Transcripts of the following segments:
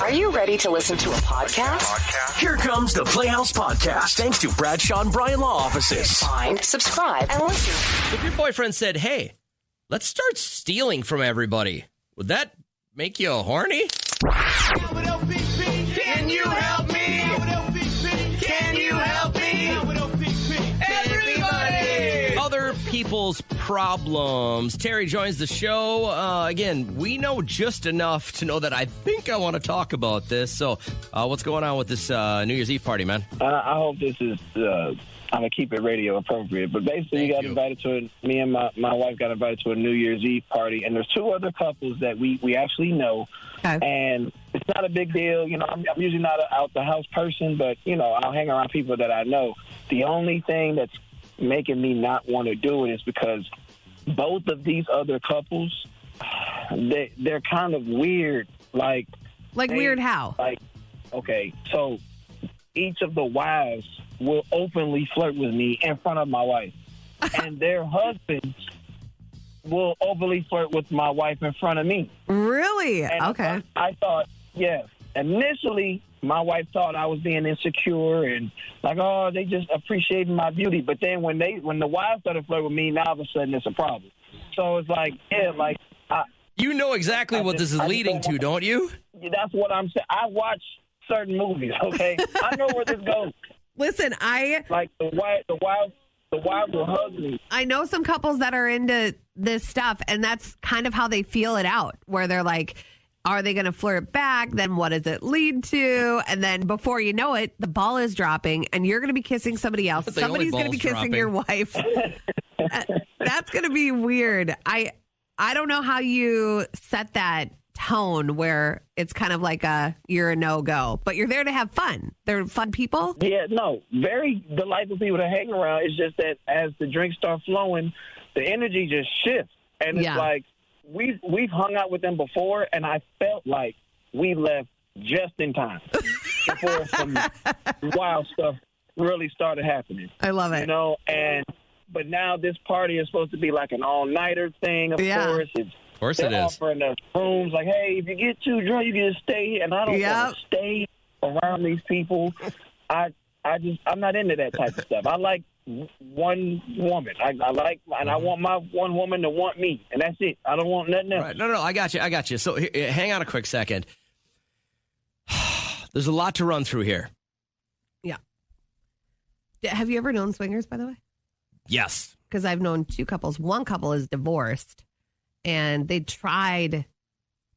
Are you ready to listen to a podcast? Here comes the Playhouse Podcast, thanks to Bradshaw and Bryan Law Offices. Find, subscribe, and listen. If your boyfriend said, hey, let's start stealing from everybody, would that make you horny? Can you help me? Can you help me? Everybody! Other people's problems. Terry joins the show. Again, we know just enough to know that I think I want to talk about this. So what's going on with this New Year's Eve party, man? I hope this is, I'm going to keep it radio appropriate. But basically, me and my wife got invited to a New Year's Eve party. And there's two other couples that we actually know. Okay. And it's not a big deal. You know, I'm usually not an out-the-house person, but, you know, I'll hang around people that I know. The only thing that's making me not want to do it is because both of these other couples, they're kind of weird. Like weird how? Like, okay, so each of the wives will openly flirt with me in front of my wife. And their husbands will openly flirt with my wife in front of me. Really? And okay. I thought, yeah. Initially, my wife thought I was being insecure and like, oh, they just appreciating my beauty. But then when the wives started flirting with me, now all of a sudden it's a problem. So it's like, yeah, like. You know exactly what this is leading to, don't you? That's what I'm saying. I watch certain movies, okay? I know where this goes. Listen, Like the wives will hug me. I know some couples that are into this stuff, and that's kind of how they feel it out, where they're like, are they going to flirt back? Then what does it lead to? And then before you know it, the ball is dropping, and you're going to be kissing somebody else. Somebody's going to be kissing your wife. That's going to be weird. I don't know how you set that tone where it's kind of like you're a no-go, but you're there to have fun. They're fun people. Yeah, no, very delightful people to hang around. It's just that as the drinks start flowing, the energy just shifts. And it's like we've hung out with them before, and I felt like we left just in time before some wild stuff really started happening. I love it. You know, but now this party is supposed to be like an all-nighter thing, of course. Of course it is. They're offering us rooms like, hey, if you get too drunk, you can stay here. And I don't want to stay around these people. I'm not into that type of stuff. I like one woman. I want my one woman to want me, and that's it. I don't want nothing else. Right. No, I got you. So hang on a quick second. There's a lot to run through here. Yeah. Have you ever known swingers, by the way? Yes. Because I've known two couples. One couple is divorced, and they tried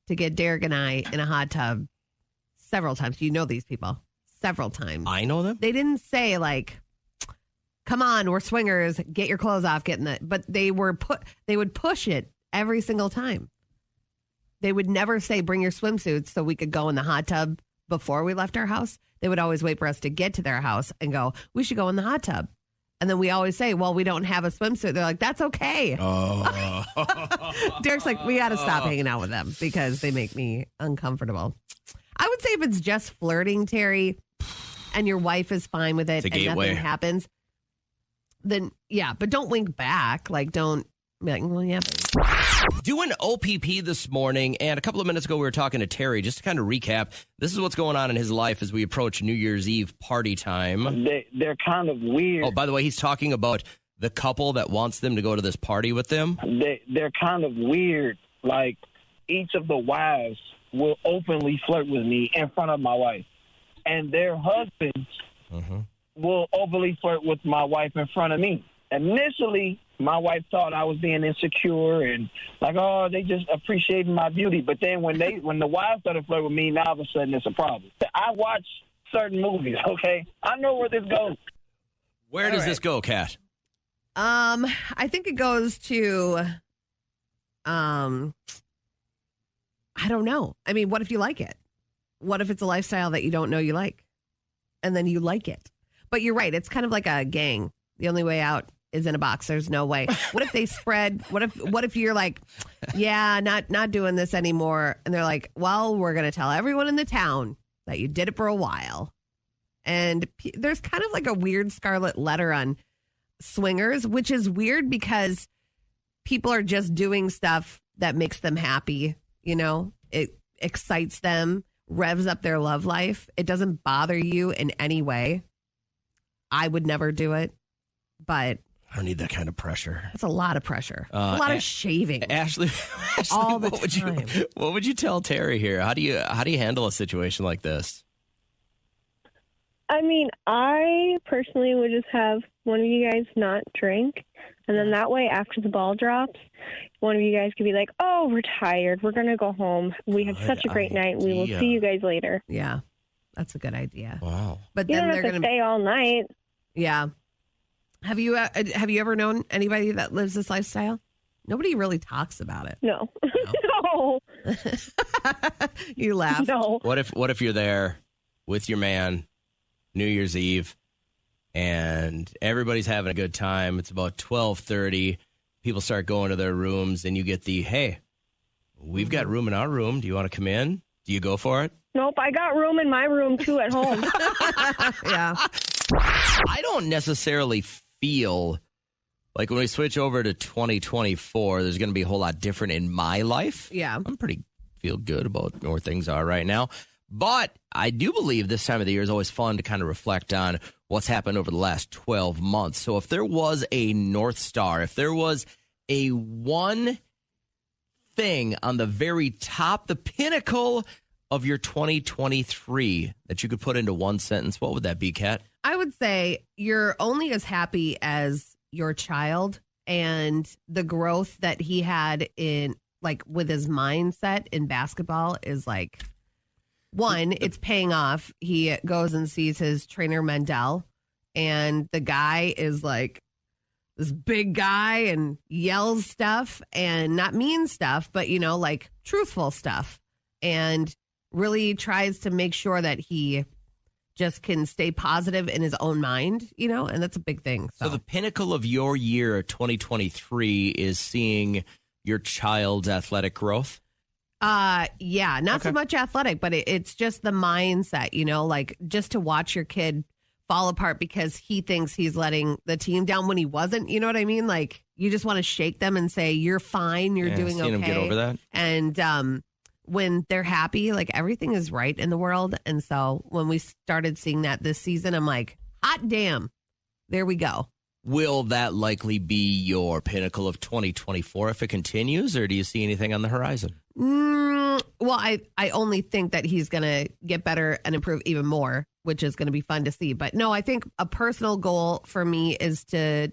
to get Derek and I in a hot tub several times. You know these people. Several times. I know them. They didn't say, like, come on, we're swingers, get your clothes off, get in the... But they would push it every single time. They would never say, bring your swimsuits so we could go in the hot tub before we left our house. They would always wait for us to get to their house and go, we should go in the hot tub. And then we always say, well, we don't have a swimsuit. They're like, that's okay. Oh. Derek's like, we got to stop hanging out with them because they make me uncomfortable. I would say if it's just flirting, Terry, and your wife is fine with it and nothing happens, then yeah, but don't wink back. Like, don't be like, well, yeah. Doing OPP this morning, and a couple of minutes ago we were talking to Terry, just to kind of recap. This is what's going on in his life as we approach New Year's Eve party time. They're kind of weird. Oh, by the way, he's talking about the couple that wants them to go to this party with them. They're kind of weird. Like, each of the wives will openly flirt with me in front of my wife. And their husbands will openly flirt with my wife in front of me. Initially, my wife thought I was being insecure and like, oh, they just appreciating my beauty. But then when the wives started flirting with me, now all of a sudden it's a problem. I watch certain movies, okay? I know where this goes. Where does this go, Kat? I think it goes to, I don't know. I mean, what if you like it? What if it's a lifestyle that you don't know you like? And then you like it. But you're right. It's kind of like a gang. The only way out is in a box. There's no way. What if they spread? What if you're like, yeah, not doing this anymore? And they're like, well, we're going to tell everyone in the town that you did it for a while. And there's kind of like a weird scarlet letter on swingers, which is weird because people are just doing stuff that makes them happy. You know, it excites them revs up their love life, it doesn't bother you in any way. I would never do it, but I don't need that kind of pressure. it's a lot of pressure. A lot of shaving. Ashley, all the what time. What would you tell Terry here? How do you handle a situation like this? I mean, I personally would just have one of you guys not drink, and then that way, after the ball drops, one of you guys could be like, "Oh, we're tired. We're gonna go home. We had such a great night. We will see you guys later." Yeah, that's a good idea. Wow. But You then don't they're have to going to stay all night. Yeah. Have you ever known anybody that lives this lifestyle? Nobody really talks about it. No. No. You laugh. No. What if you're there with your man, New Year's Eve, and everybody's having a good time? It's about 12:30. People start going to their rooms, and you get the, "Hey, we've got room in our room. Do you want to come in?" Do you go for it? Nope. I got room in my room too at home. Yeah. I don't necessarily feel like when we switch over to 2024, there's going to be a whole lot different in my life. Yeah. I'm feel good about where things are right now. But I do believe this time of the year is always fun to kind of reflect on what's happened over the last 12 months. So if there was a North Star, if there was a one thing on the very top, the pinnacle of your 2023 that you could put into one sentence, what would that be, Kat? I would say you're only as happy as your child, and the growth that he had in, like, with his mindset in basketball is like, one, it's paying off. He goes and sees his trainer Mendel, and the guy is like this big guy and yells stuff, and not mean stuff, but, you know, like truthful stuff, and really tries to make sure that he just can stay positive in his own mind, you know, and that's a big thing. So the pinnacle of your year, 2023, is seeing your child's athletic growth? Yeah, not so much athletic, but it's just the mindset, you know, like just to watch your kid fall apart because he thinks he's letting the team down when he wasn't, you know what I mean? Like, you just want to shake them and say, you're fine, you're doing okay. Them get over that. And when they're happy, like, everything is right in the world. And so when we started seeing that this season, I'm like, hot damn, there we go. Will that likely be your pinnacle of 2024 if it continues, or do you see anything on the horizon? Well, I only think that he's going to get better and improve even more, which is going to be fun to see. But no, I think a personal goal for me is to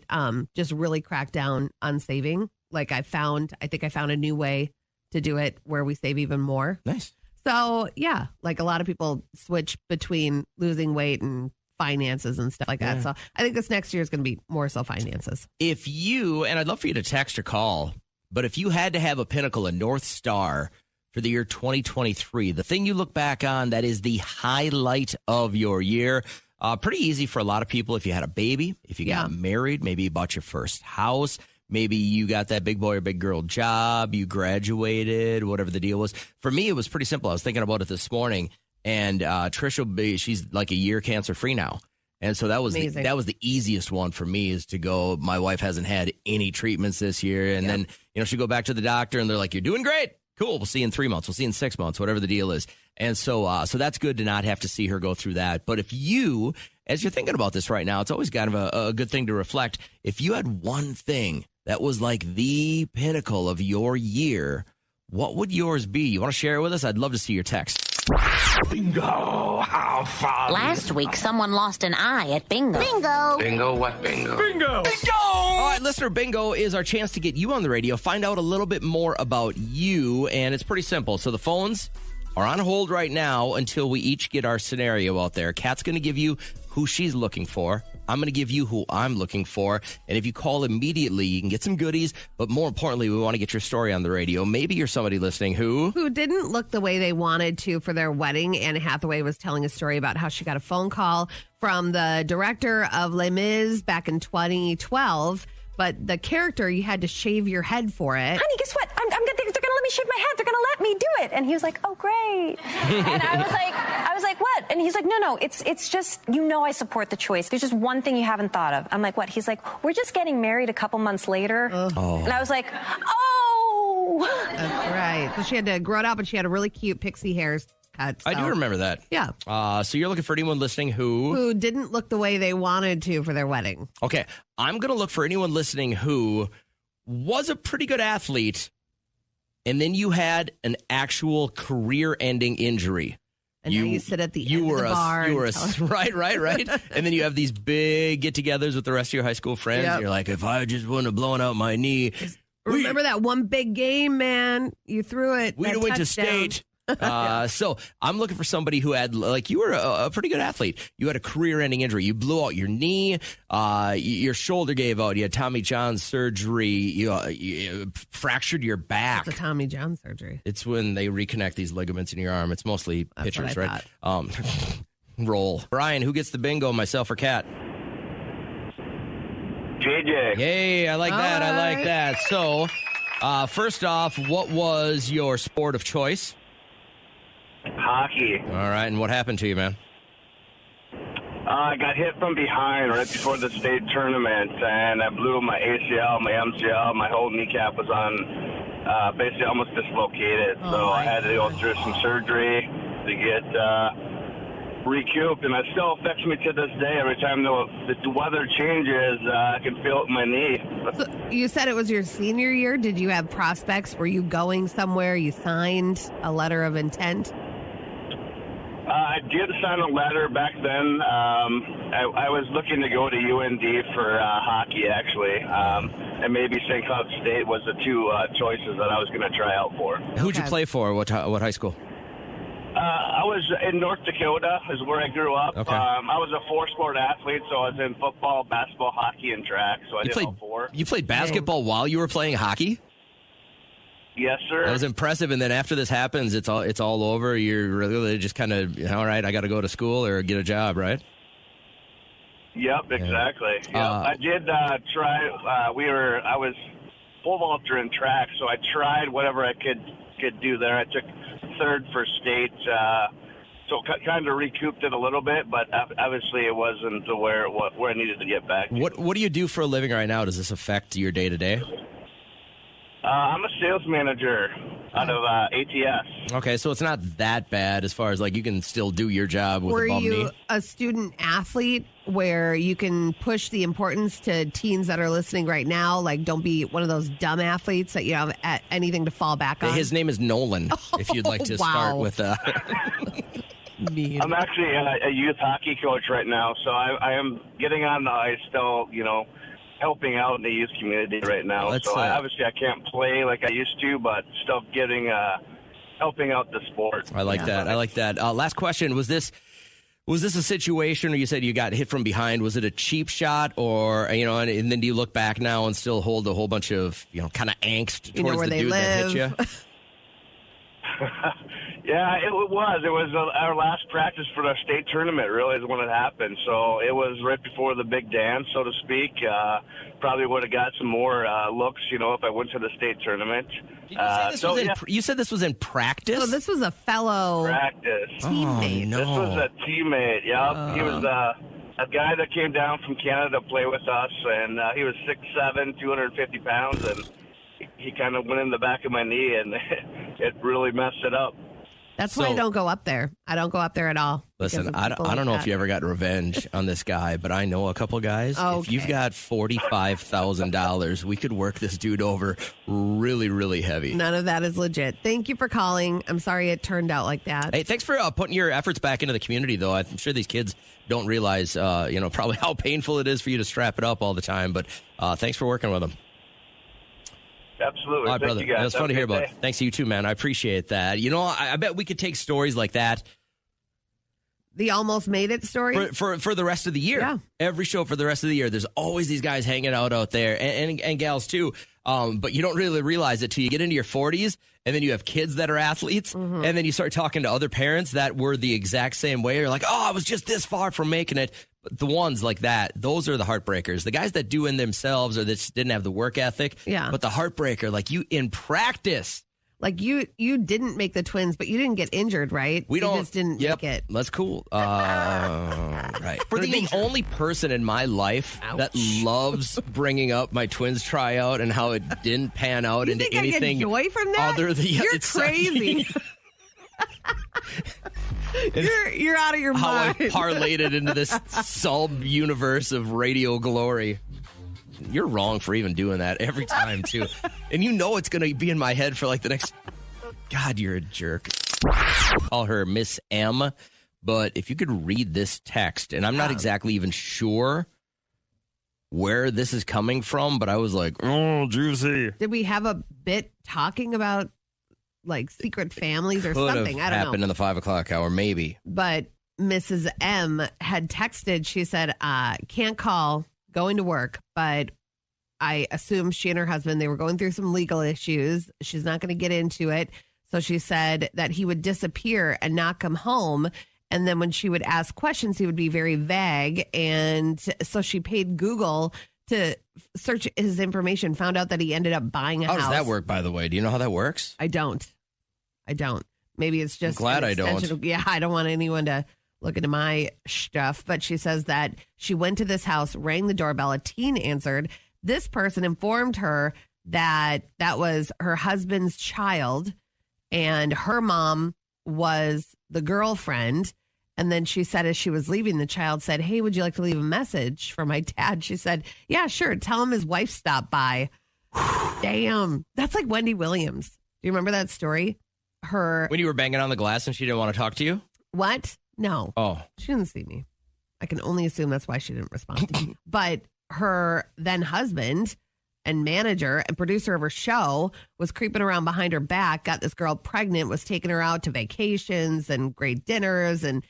just really crack down on saving. Like, I think I found a new way to do it where we save even more. Nice. So, yeah, like a lot of people switch between losing weight and finances and stuff like that. Yeah. So I think this next year is going to be more so finances. If you, and I'd love for you to text or call, but if you had to have a pinnacle, a North Star for the year 2023, the thing you look back on that is the highlight of your year, pretty easy for a lot of people. If you had a baby, if you got married, maybe you bought your first house, maybe you got that big boy or big girl job, you graduated, whatever the deal was. For me, it was pretty simple. I was thinking about it this morning, and Trish she's like a year cancer free now. And so that was the easiest one for me, is to go, my wife hasn't had any treatments this year. And then, you know, she go back to the doctor and they're like, you're doing great. Cool. We'll see you in 3 months. We'll see you in 6 months, whatever the deal is. And so that's good to not have to see her go through that. But if you, as you're thinking about this right now, it's always kind of a good thing to reflect. If you had one thing that was like the pinnacle of your year, what would yours be? You want to share it with us? I'd love to see your text. Bingo! How fun! Last week, someone lost an eye at bingo. Bingo! Bingo what bingo? Bingo! Bingo! All right, listener bingo is our chance to get you on the radio, find out a little bit more about you, and it's pretty simple. So the phones are on hold right now until we each get our scenario out there. Kat's going to give you who she's looking for. I'm going to give you who I'm looking for. And if you call immediately, you can get some goodies. But more importantly, we want to get your story on the radio. Maybe you're somebody listening who didn't look the way they wanted to for their wedding. Anne Hathaway was telling a story about how she got a phone call from the director of Les Mis back in 2012. But the character, you had to shave your head for it. Honey, guess what? I'm gonna think they're gonna let me shave my head. They're gonna let me do it. And he was like, oh, great. And I was like, what? And he's like, no, it's just, you know, I support the choice. There's just one thing you haven't thought of. I'm like, what? He's like, we're just getting married a couple months later. And I was like, oh. That's right. So she had to grow it up, and she had a really cute pixie hair cut. I do remember that. Yeah. So you're looking for anyone listening who didn't look the way they wanted to for their wedding. Okay. I'm going to look for anyone listening who was a pretty good athlete, and then you had an actual career-ending injury. And now you sit at the end of the bar. Right. And then you have these big get-togethers with the rest of your high school friends. Yep. And you're like, if I just wouldn't have blown out my knee. Remember that one big game, man? You threw it. We'd have went to state. So I'm looking for somebody who had, like, you were a pretty good athlete. You had a career-ending injury. You blew out your knee. Your shoulder gave out. You had Tommy John surgery. You fractured your back. It's a Tommy John surgery. It's when they reconnect these ligaments in your arm. It's mostly pitchers, right? Thought. Roll. Brian, who gets the bingo, myself or Kat? JJ. Yay, I like that. All I like right. that. So, first off, what was your sport of choice? Hockey. All right, and what happened to you, man? I got hit from behind right before the state tournament, and I blew my ACL, my MCL, my whole kneecap was on, basically almost dislocated. So I had to go through some surgery to get recouped, and it still affects me to this day. Every time the weather changes, I can feel it in my knee. So you said it was your senior year. Did you have prospects? Were you going somewhere? You signed a letter of intent? I did sign a letter back then. I was looking to go to UND for hockey, actually, and maybe St. Cloud State was the two choices that I was going to try out for. Who'd you play for? What high school? I was in North Dakota, is where I grew up. Okay. I was a four-sport athlete, so I was in football, basketball, hockey, and track. So I did all four. You played basketball while you were playing hockey? Yes, sir. That was impressive. And then after this happens, it's all over. You're really just kind of, all right, I got to go to school or get a job, right? Yep, exactly. Yep. I did try. I was pole vaulter in track, so I tried whatever I could do there. I took third for state, so kind of recouped it a little bit, but obviously it wasn't to where I needed to get back to. What do you do for a living right now? Does this affect your day to day? I'm a sales manager out of ATS. Okay, so it's not that bad as far as, like, you can still do your job with a bum knee. Were you a student athlete where you can push the importance to teens that are listening right now? Like, don't be one of those dumb athletes that you have anything to fall back on. His name is Nolan, if you'd like to start with I'm actually a youth hockey coach right now, so I am getting on the ice still, helping out in the youth community right now. So obviously I can't play like I used to, but still helping out the sport. I like that. I like that. Last question. Was this a situation where you said you got hit from behind? Was it a cheap shot, or, and then do you look back now and still hold a whole bunch of, kind of angst towards the dude that hit you? Yeah, it was. It was our last practice for the state tournament, really, is when it happened. So it was right before the big dance, so to speak. Probably would have got some more looks, if I went to the state tournament. You said this was in practice? So this was a fellow teammate. Oh, no. This was a teammate, yeah. He was a guy that came down from Canada to play with us, and he was 6'7", 250 pounds, and he kind of went in the back of my knee, and it really messed it up. That's why I don't go up there. I don't go up there at all. Listen, I don't know if you ever got revenge on this guy, but I know a couple guys. Okay. If you've got $45,000, we could work this dude over really, really heavy. None of that is legit. Thank you for calling. I'm sorry it turned out like that. Hey, thanks for putting your efforts back into the community, though. I'm sure these kids don't realize, probably how painful it is for you to strap it up all the time. But thanks for working with them. Absolutely. All right, brother. You guys. It was fun to hear about. Thanks to you too, man. I appreciate that. I bet we could take stories like that. The almost made it story? For the rest of the year. Yeah. Every show for the rest of the year. There's always these guys hanging out there, and gals too. But you don't really realize it till you get into your 40s, and then you have kids that are athletes, and then you start talking to other parents that were the exact same way. You're like, I was just this far from making it. But the ones like that, those are the heartbreakers. The guys that do in themselves or that just didn't have the work ethic. Yeah. But the heartbreaker, like you in practice. Like you didn't make the twins, but you didn't get injured, right? You just didn't make it. That's cool. Right. For the only person in my life that loves bringing up my twins tryout and how it didn't pan out you into think anything I get joy from that? other than You're crazy. You're out of your How mind. I parlayed it into this sub-universe of radio glory. You're wrong for even doing that every time, too. And you know it's going to be in my head for like the next... God, you're a jerk. Call her Miss M, but if you could read this text, and I'm not exactly even sure where this is coming from, but I was like, oh, juicy. Did we have a bit talking about like secret families or something? I don't know. Happened in the 5 o'clock hour, maybe. But Mrs. M had texted. She said, can't call, going to work, but I assume she and her husband, they were going through some legal issues. She's not going to get into it. So she said that he would disappear and not come home. And then when she would ask questions, he would be very vague. And so she paid Google to search his information, found out that he ended up buying a house. How does that work, by the way? Do you know how that works? I don't. Maybe it's just... I'm glad I don't. Yeah, I don't want anyone to look into my stuff. But she says that she went to this house, rang the doorbell. A teen answered. This person informed her that that was her husband's child, and her mom was the girlfriend. And then she said, as she was leaving, the child said, hey, would you like to leave a message for my dad? She said, yeah, sure. Tell him his wife stopped by. Damn. That's like Wendy Williams. Do you remember that story? When you were banging on the glass and she didn't want to talk to you? What? No. Oh. She didn't see me. I can only assume that's why she didn't respond. But her then husband and manager and producer of her show was creeping around behind her back, got this girl pregnant, was taking her out to vacations and great dinners and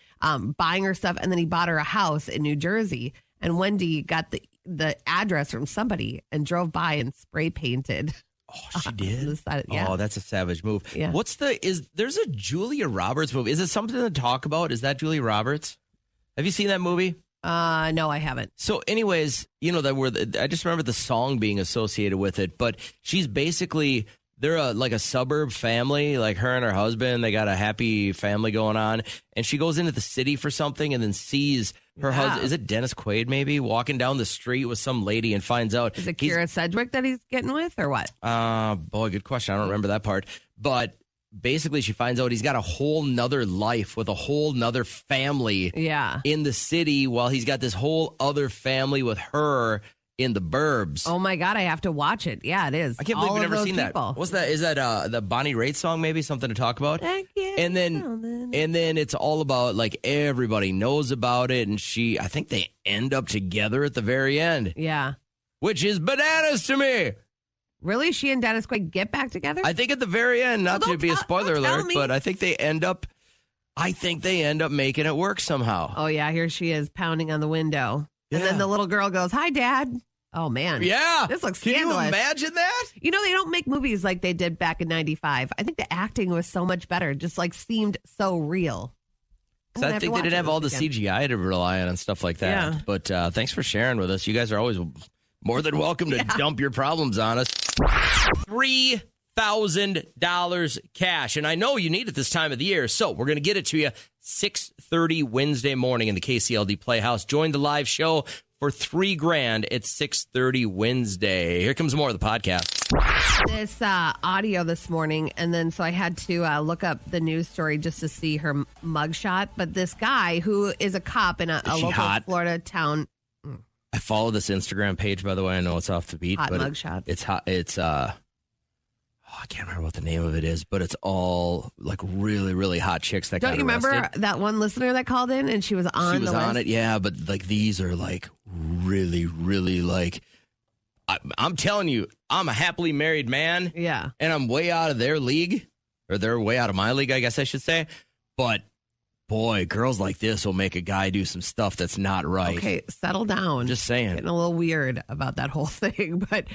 buying her stuff. And then he bought her a house in New Jersey. And Wendy got the address from somebody and drove by and spray painted. Oh, she did? Yeah. Oh, that's a savage move. Yeah. There's a Julia Roberts movie. Is it something to talk about? Is that Julia Roberts? Have you seen that movie? No, I haven't. So anyways, you know, I just remember the song being associated with it, but she's basically, they're like a suburb family, like her and her husband, they got a happy family going on, and she goes into the city for something and then sees her husband, is it Dennis Quaid maybe, walking down the street with some lady and finds out. Is it Kira Sedgwick that he's getting with or what? Boy, good question. I don't remember that part, but basically she finds out he's got a whole nother life with a whole nother family in the city while he's got this whole other family with her in the burbs. Oh my God, I have to watch it. Yeah, it is. I can't believe we've never seen that. What's that? Is that the Bonnie Raitt song maybe? Something to talk about? And then it's all about like everybody knows about it, and I think they end up together at the very end. Yeah. Which is bananas to me. Really? She and Dennis Quaid get back together? I think at the very end, not to be a spoiler alert, but I think they end up making it work somehow. Oh yeah, here she is pounding on the window. And then the little girl goes, "Hi, Dad." Oh man. Yeah. This looks Can scandalous. you imagine that? You know, they don't make movies like they did back in 95. I think the acting was so much better, just like seemed so real. I think they didn't have all the CGI to rely on and stuff like that. Yeah. But thanks for sharing with us. You guys are always more than welcome to dump your problems on us. $3,000 cash. And I know you need it this time of the year, so we're going to get it to you 6:30 Wednesday morning in the KCLD Playhouse. Join the live show for $3,000 at 6:30 Wednesday. Here comes more of the podcast. This audio this morning, and then so I had to look up the news story just to see her mugshot. But this guy who is a cop in a local Florida town. I follow this Instagram page, by the way. I know it's off the beat, Hot but mugshots. it's hot. It's I can't remember what the name of it is, but it's all like really, really hot chicks that Don't got you remember arrested. that one listener that called in and she was on She was the on list? it, yeah, but like these are like really, really like I'm telling you, I'm a happily married man. Yeah. And I'm way out of their league, or they're way out of my league, I guess I should say. But boy, girls like this will make a guy do some stuff that's not right. Okay, settle down. Just saying. Getting a little weird about that whole thing. But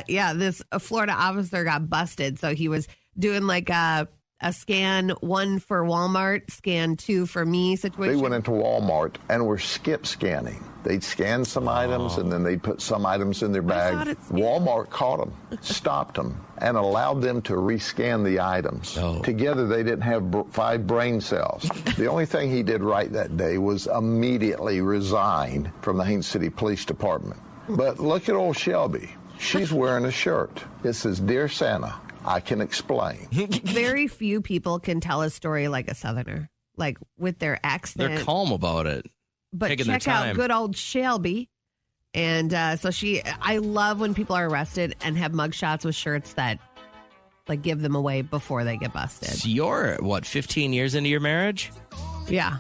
this Florida officer got busted. So he was doing like a scan 1 for Walmart, scan 2 for me situation. They went into Walmart and were skip scanning. They'd scan some items and then they'd put some items in their bag. Walmart caught them, stopped them, and allowed them to rescan the items. Together, they didn't have 5 brain cells. The only thing he did right that day was immediately resign from the Haines City Police Department. But look at old Shelby. She's wearing a shirt. It says, "Dear Santa, I can explain." Very few people can tell a story like a Southerner. like with their ex. They're calm about it. But taking check their time. out good old Shelby. And I love when people are arrested and have mugshots with shirts that like give them away before they get busted. So you're, 15 years into your marriage? Yeah.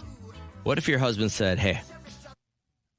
What if your husband said, hey,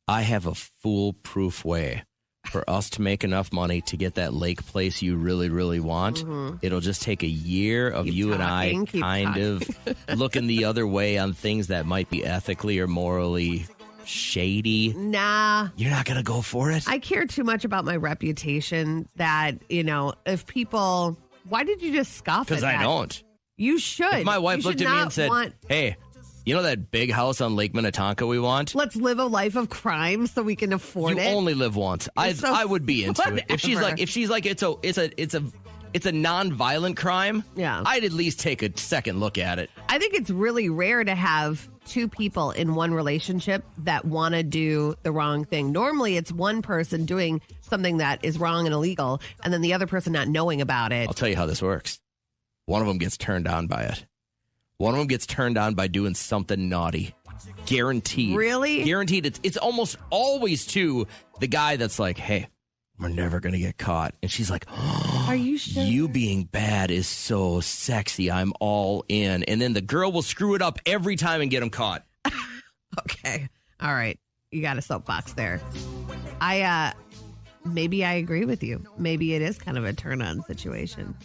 I have a foolproof way for us to make enough money to get that lake place you really, really want. Mm-hmm. It'll just take a year of you and I kind of looking the other way on things that might be ethically or morally shady. Nah. You're not going to go for it? I care too much about my reputation that, if people... Why did you just scoff at that? Because I don't. You should. If my wife looked at me and said, hey, you know that big house on Lake Minnetonka we want? Let's live a life of crime so we can afford it. You only live once. I would be into it. If she's like it's a non-violent crime, yeah, I'd at least take a second look at it. I think it's really rare to have two people in one relationship that want to do the wrong thing. Normally, it's one person doing something that is wrong and illegal, and then the other person not knowing about it. I'll tell you how this works. One of them gets turned on by it. One of them gets turned on by doing something naughty. Guaranteed. Really? Guaranteed. It's almost always to the guy that's like, hey, we're never going to get caught. And she's like, oh, are you sure? You being bad is so sexy. I'm all in. And then the girl will screw it up every time and get him caught. Okay. All right. You got a soapbox there. Maybe I agree with you. Maybe it is kind of a turn-on situation.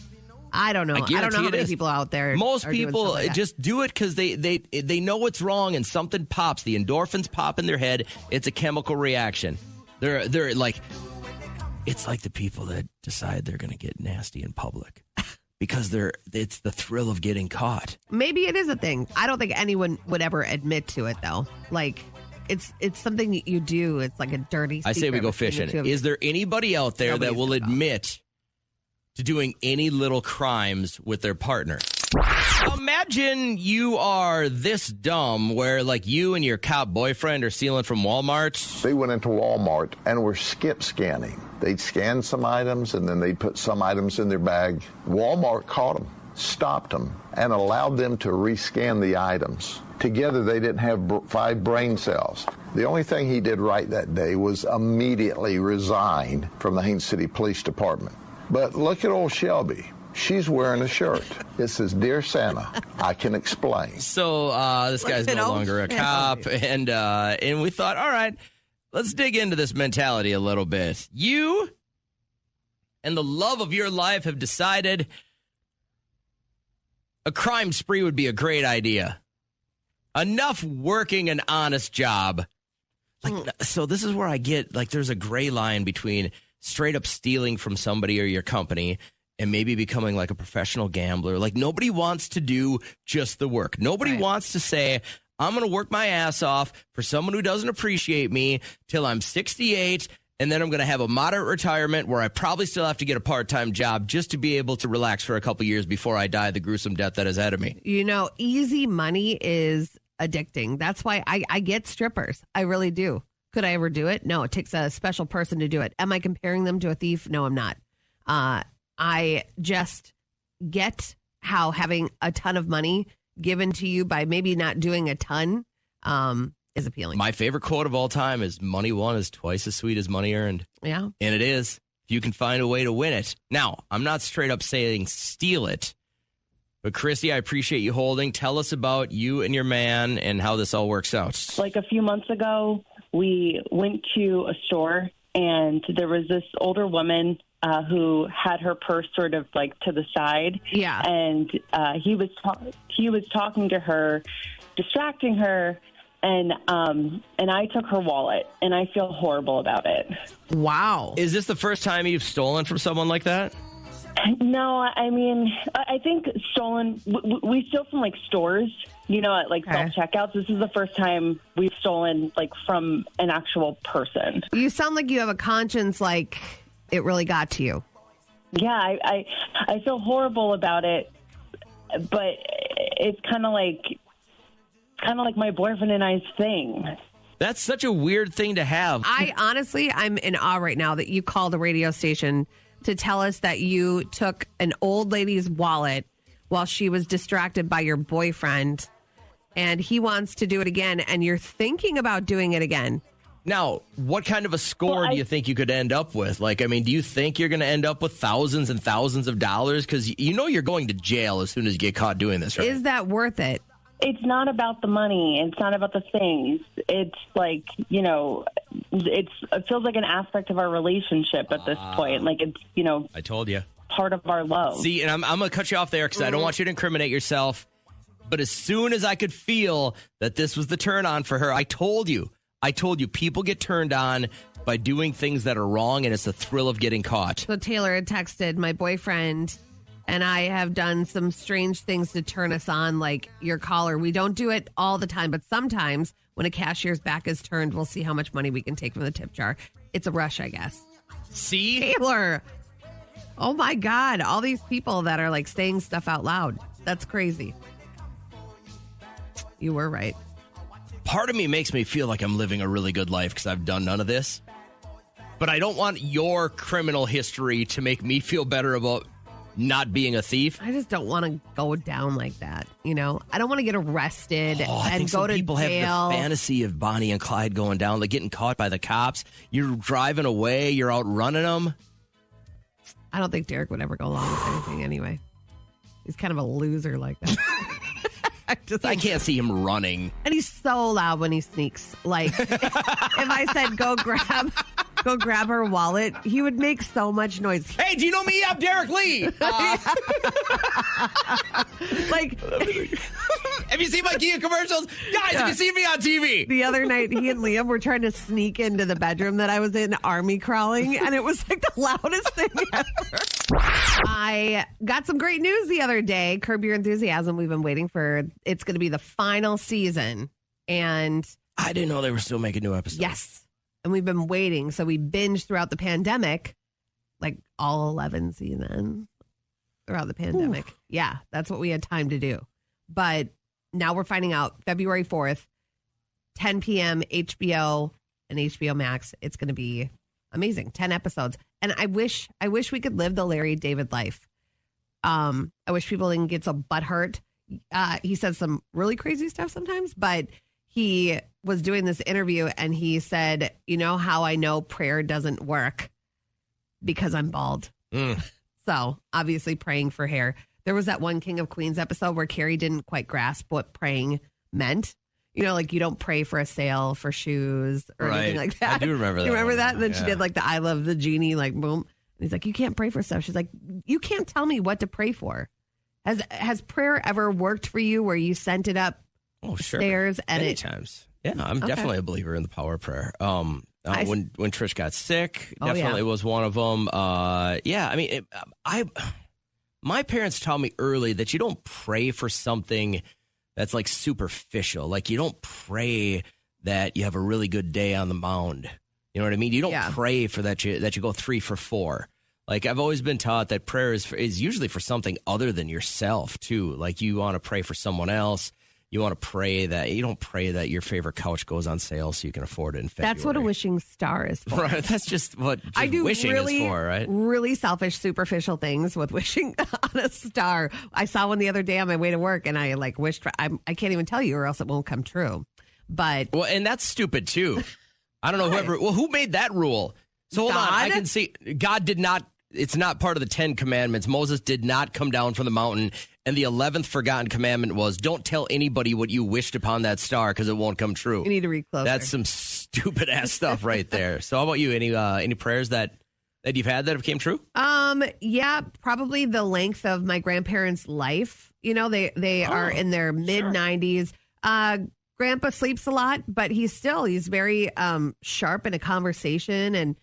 I don't know. I don't know how many people out there. Most are people doing just do it because they know what's wrong and something pops. The endorphins pop in their head. It's a chemical reaction. They're like, it's like the people that decide they're going to get nasty in public because it's the thrill of getting caught. Maybe it is a thing. I don't think anyone would ever admit to it though. Like it's something that you do. It's like a dirty secret. I say we go fishing. Is there anybody out there that will admit to doing any little crimes with their partner? Imagine you are this dumb where like you and your cop boyfriend are stealing from Walmart. They went into Walmart and were skip scanning. They'd scan some items and then they'd put some items in their bag. Walmart caught them, stopped them, and allowed them to rescan the items. Together they didn't have 5 brain cells. The only thing he did right that day was immediately resign from the Haines City Police Department. But look at old Shelby. She's wearing a shirt. It says, Dear Santa, I can explain. So this guy's no longer a cop. And we thought, all right, let's dig into this mentality a little bit. You and the love of your life have decided a crime spree would be a great idea. Enough working an honest job. So this is where I get, like, there's a gray line between straight up stealing from somebody or your company and maybe becoming like a professional gambler. Like, nobody wants to do just the work. Nobody wants to say, I'm going to work my ass off for someone who doesn't appreciate me till I'm 68, and then I'm going to have a moderate retirement where I probably still have to get a part-time job just to be able to relax for a couple years before I die the gruesome death that is ahead of me. You know, easy money is addicting. That's why I get strippers. I really do. Could I ever do it? No, it takes a special person to do it. Am I comparing them to a thief? No, I'm not. I just get how having a ton of money given to you by maybe not doing a ton is appealing. My favorite quote of all time is money won is twice as sweet as money earned. Yeah. And it is. If you can find a way to win it. Now, I'm not straight up saying steal it. But Christy, I appreciate you holding. Tell us about you and your man and how this all works out. Like a few months ago, we went to a store and there was this older woman who had her purse sort of like to the side. Yeah. And he was talking to her, distracting her, and I took her wallet, and I feel horrible about it. Wow. Is this the first time you've stolen from someone like that? No, I mean, I think stolen, we steal from like stores, you know, at like self-checkouts. This is the first time we've stolen like from an actual person. You sound like you have a conscience, like it really got to you. Yeah, I feel horrible about it, but it's kind of like my boyfriend and I's thing. That's such a weird thing to have. I'm in awe right now that you called the radio station to tell us that you took an old lady's wallet while she was distracted by your boyfriend. and he wants to do it again, and you're thinking about doing it again. Now, what kind of a score do you think you could end up with? Like, I mean, do you think you're going to end up with thousands and thousands of dollars? Because you know you're going to jail as soon as you get caught doing this, right? Is that worth it? It's not about the money. It's not about the things. It's like, you know, it feels like an aspect of our relationship at this point. Like, it's, you know, I told you. Part of our love. See, and I'm going to cut you off there because I don't want you to incriminate yourself. But as soon as I could feel that this was the turn on for her, I told you, people get turned on by doing things that are wrong, and it's the thrill of getting caught. So Taylor had texted, my boyfriend and I have done some strange things to turn us on, like your caller. We don't do it all the time, but sometimes when a cashier's back is turned, we'll see how much money we can take from the tip jar. It's a rush, I guess. See? Taylor. Oh, my God. All these people that are like saying stuff out loud. That's crazy. You were right. Part of me makes me feel like I'm living a really good life because I've done none of this. But I don't want your criminal history to make me feel better about not being a thief. I just don't want to go down like that, you know? I don't want to get arrested and go to people jail. Have the fantasy of Bonnie and Clyde going down, like getting caught by the cops. You're driving away. You're out running them. I don't think Derek would ever go along with anything anyway. He's kind of a loser like that. I can't see him running. And he's so loud when he sneaks. Like, if I said, go grab her wallet, he would make so much noise. Hey, do you know me? I'm Derek Lee. Like, have you seen my Kia commercials? Guys, you can see me on TV. The other night, he and Liam were trying to sneak into the bedroom that I was in, army crawling, and it was like the loudest thing ever. I got some great news the other day. Curb Your Enthusiasm. We've been waiting for, it's going to be the final season. And I didn't know they were still making new episodes. Yes. And we've been waiting. So we binged throughout the pandemic, like all 11 seasons throughout the pandemic. Ooh. Yeah, that's what we had time to do. But now we're finding out February 4th, 10 p.m. HBO and HBO Max. It's going to be amazing. 10 episodes. And I wish we could live the Larry David life. I wish people didn't get so butthurt. He says some really crazy stuff sometimes, but he was doing this interview and he said, you know how I know prayer doesn't work? Because I'm bald. So obviously praying for hair. There was that one King of Queens episode where Carrie didn't quite grasp what praying meant. You know, like you don't pray for a sale for shoes or anything like that. I do remember that. You remember that? And then she did like the I love the genie, like boom. And he's like, you can't pray for stuff. She's like, you can't tell me what to pray for. Has prayer ever worked for you where you sent it up stairs and many times? Yeah, I'm definitely a believer in the power of prayer. When Trish got sick, definitely was one of them. Yeah, I mean, my parents taught me early that you don't pray for something that's like superficial. Like you don't pray that you have a really good day on the mound. You know what I mean? You don't pray for that you go 3 for 4. Like I've always been taught that prayer is usually for something other than yourself too. Like you want to pray for someone else. You want to pray that you don't pray that your favorite couch goes on sale so you can afford it in February. That's what a wishing star is for. Right. That's just what I do. Wishing is for, right? Really selfish, superficial things with wishing on a star. I saw one the other day on my way to work, and I like wished. I can't even tell you, or else it won't come true. But and that's stupid too. I don't know who made that rule. So hold on, I can see God did not. It's not part of the 10 commandments. Moses did not come down from the mountain. And the 11th forgotten commandment was, don't tell anybody what you wished upon that star because it won't come true. You need to read closer. That's some stupid ass stuff right there. So how about you? Any prayers that you've had that have came true? Yeah, probably the length of my grandparents' life. You know, they are in their mid 90s. Grandpa sleeps a lot, but he's very sharp in a conversation, and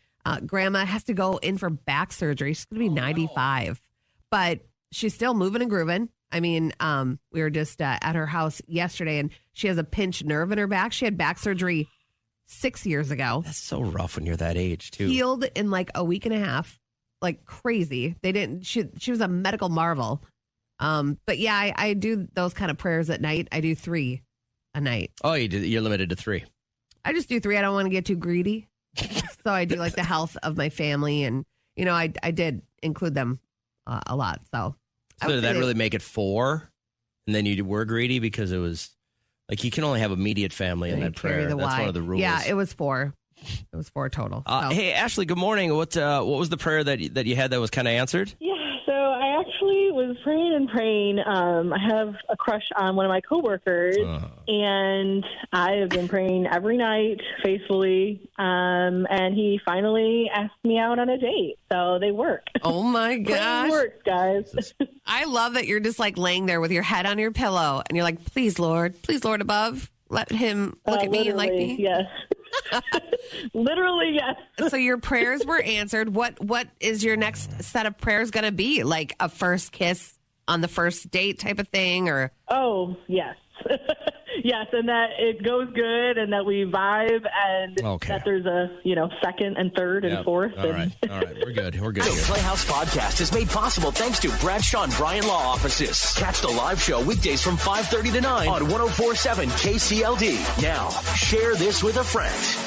Grandma has to go in for back surgery. She's going to be 95, but she's still moving and grooving. I mean, we were just at her house yesterday, and she has a pinched nerve in her back. She had back surgery 6 years ago. That's so rough when you're that age, too. Healed in like a week and a half, like crazy. She was a medical marvel. But yeah, I do those kind of prayers at night. I do 3 a night. Oh, you're limited to 3. I just do 3. I don't want to get too greedy. So I do like the health of my family, and you know, I did include them a lot. So did that really make it 4? And then you were greedy because it was Like, you can only have immediate family in that prayer. That's one of the rules. Yeah, it was 4. It was 4 total. So. Hey, Ashley, good morning. What was the prayer that you had that was kind of answered? Yeah, so I actually was praying. I have a crush on one of my coworkers, and I have been praying every night faithfully, and he finally asked me out on a date. So they work. Oh, my gosh. It works, guys. I love that you're just like laying there with your head on your pillow, and you're like, please, Lord above, let him look at me and like me. Yes. Literally, yes. So your prayers were answered. What is your next set of prayers going to be? Like a first kiss on the first date type of thing, or? Oh, yes. Yes, and that it goes good, and that we vibe, and that there's a second and third and fourth. All right, we're good. The Playhouse Podcast is made possible thanks to Bradshaw and Bryan Law Offices. Catch the live show weekdays from 5:30 to 9 on 104.7 KCLD. Now, share this with a friend.